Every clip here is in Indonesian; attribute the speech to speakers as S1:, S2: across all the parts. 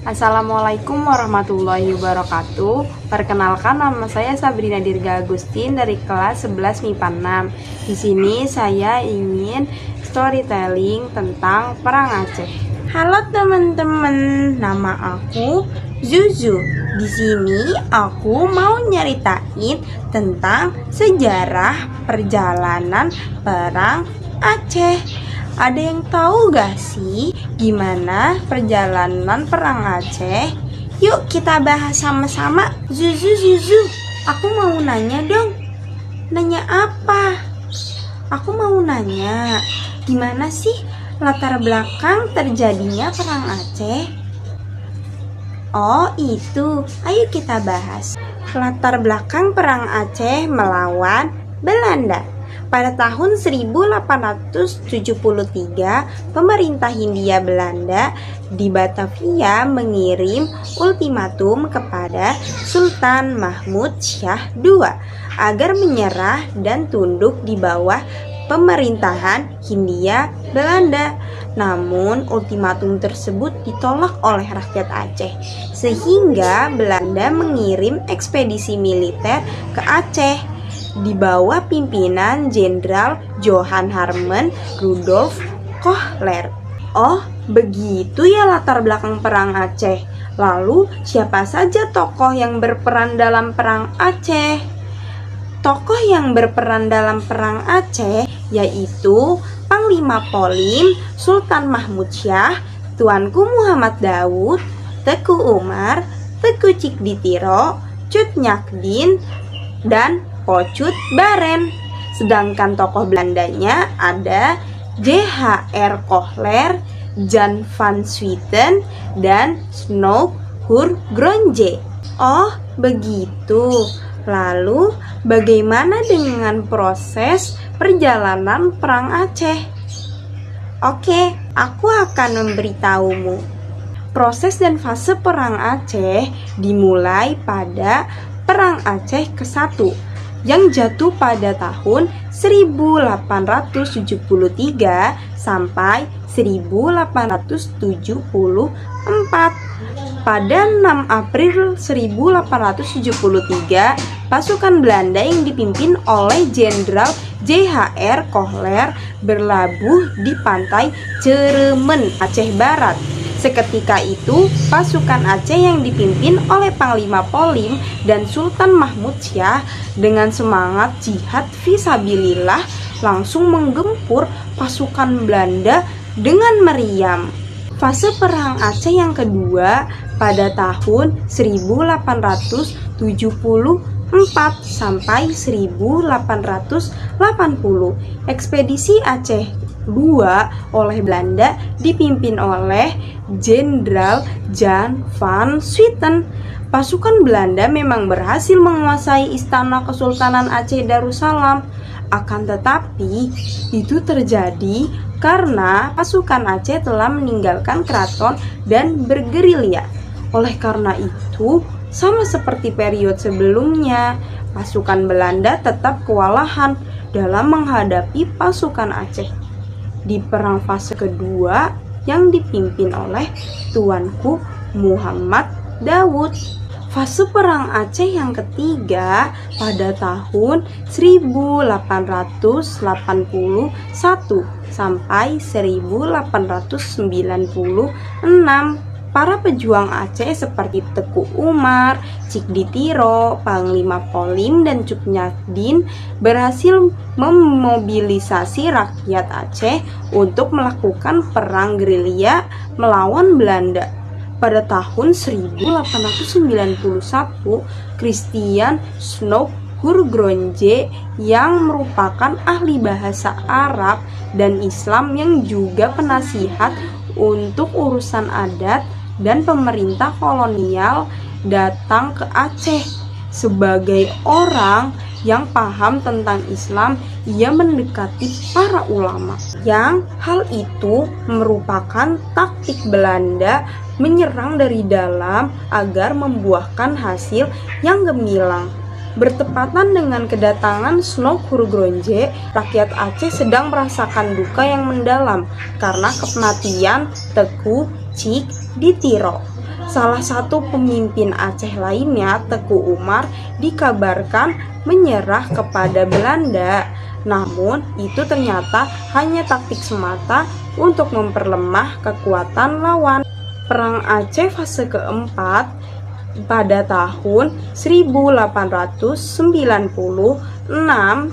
S1: Assalamualaikum warahmatullahi wabarakatuh. Perkenalkan, nama saya Sabrina Dirga Agustin dari kelas 11 MIPA 6. Di sini saya ingin storytelling tentang Perang Aceh. Halo teman-teman, nama aku Zuzu. Di sini aku mau nyeritain tentang sejarah perjalanan Perang Aceh. Ada yang tahu gak sih gimana perjalanan Perang Aceh? Yuk kita bahas sama-sama. Zuzu, aku mau nanya dong. Nanya apa? Aku mau nanya, gimana sih latar belakang terjadinya Perang Aceh? Oh itu, ayo kita bahas. Latar belakang Perang Aceh melawan Belanda. Pada tahun 1873, pemerintah Hindia Belanda di Batavia mengirim ultimatum kepada Sultan Mahmud Shah II agar menyerah dan tunduk di bawah pemerintahan Hindia Belanda. Namun ultimatum tersebut ditolak oleh rakyat Aceh, sehingga Belanda mengirim ekspedisi militer ke Aceh di bawah pimpinan Jenderal Johan Harmen Rudolf Kohler. Oh, begitu ya latar belakang Perang Aceh. Lalu, siapa saja tokoh yang berperan dalam Perang Aceh? Tokoh yang berperan dalam Perang Aceh yaitu Panglima Polim Sultan Mahmud Shah, Tuanku Muhammad Daud, Teku Umar, Teku Cikditiro, Cut Nyakdin, dan Pocut Baren. Sedangkan tokoh Belandanya ada J.H.R. Kohler, Jan van Swieten, dan Snow Hurgronje. Oh, begitu. Lalu, bagaimana dengan proses perjalanan Perang Aceh? Oke, aku akan memberitahumu. Proses dan fase Perang Aceh dimulai pada Perang Aceh ke-1 yang jatuh pada tahun 1873 sampai 1874. Pada 6 April 1873, pasukan Belanda yang dipimpin oleh Jenderal J.H.R. Kohler berlabuh di pantai Ceremen, Aceh Barat. Seketika itu, pasukan Aceh yang dipimpin oleh Panglima Polim dan Sultan Mahmud Shah dengan semangat jihad fisabilillah langsung menggempur pasukan Belanda dengan meriam. Fase Perang Aceh yang kedua pada tahun 1874 sampai 1880. Ekspedisi Aceh II oleh Belanda dipimpin oleh Jenderal Jan van Swieten. Pasukan Belanda memang berhasil menguasai istana Kesultanan Aceh Darussalam. Akan tetapi, itu terjadi karena pasukan Aceh telah meninggalkan keraton dan bergerilya. Oleh karena itu, sama seperti periode sebelumnya, pasukan Belanda tetap kewalahan dalam menghadapi pasukan Aceh di perang fase kedua yang dipimpin oleh Tuanku Muhammad Daud. Fase Perang Aceh yang ketiga pada tahun 1881 sampai 1896. Para pejuang Aceh seperti Teku Umar, Cikditiro, Panglima Polim, dan Cut Nyakdin berhasil memobilisasi rakyat Aceh untuk melakukan perang gerilya melawan Belanda. Pada tahun 1891, Christian Snow Hurgronje yang merupakan ahli bahasa Arab dan Islam yang juga penasihat untuk urusan adat dan pemerintah kolonial datang ke Aceh. Sebagai orang yang paham tentang Islam, ia mendekati para ulama. Yang hal itu merupakan taktik Belanda menyerang dari dalam agar membuahkan hasil yang gemilang. Bertepatan dengan kedatangan Snow Hurgronje, rakyat Aceh sedang merasakan duka yang mendalam karena kematian Teku Cikditiro. Salah satu pemimpin Aceh lainnya, Teku Umar, dikabarkan menyerah kepada Belanda. Namun, itu ternyata hanya taktik semata untuk memperlemah kekuatan lawan. Perang Aceh fase keempat pada tahun 1896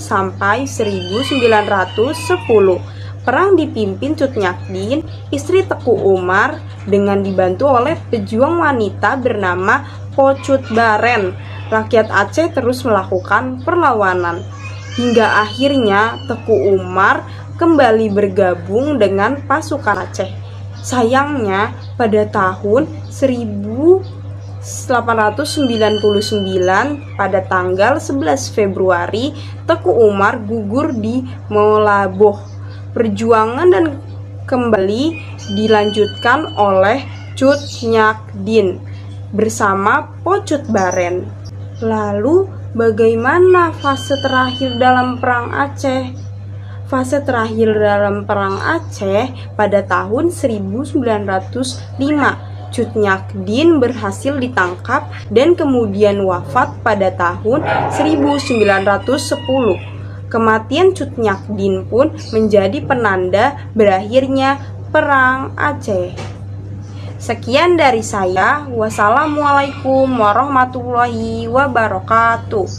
S1: sampai 1910. Perang dipimpin Cut Nyakdin, istri Teku Umar, dengan dibantu oleh pejuang wanita bernama Po Cut Baren. Rakyat Aceh terus melakukan perlawanan, hingga akhirnya Teku Umar kembali bergabung dengan pasukan Aceh. Sayangnya, pada tahun 1899 pada tanggal 11 Februari, Teku Umar gugur di Molaboh. Perjuangan dan kembali dilanjutkan oleh Cut Nyakdin bersama Po Cut Baren. Lalu, bagaimana fase terakhir dalam Perang Aceh? Fase terakhir dalam Perang Aceh pada tahun 1905. Cut Nyakdin berhasil ditangkap dan kemudian wafat pada tahun 1910. Kematian Cut Nyakdin pun menjadi penanda berakhirnya Perang Aceh. Sekian dari saya. Wassalamualaikum warahmatullahi wabarakatuh.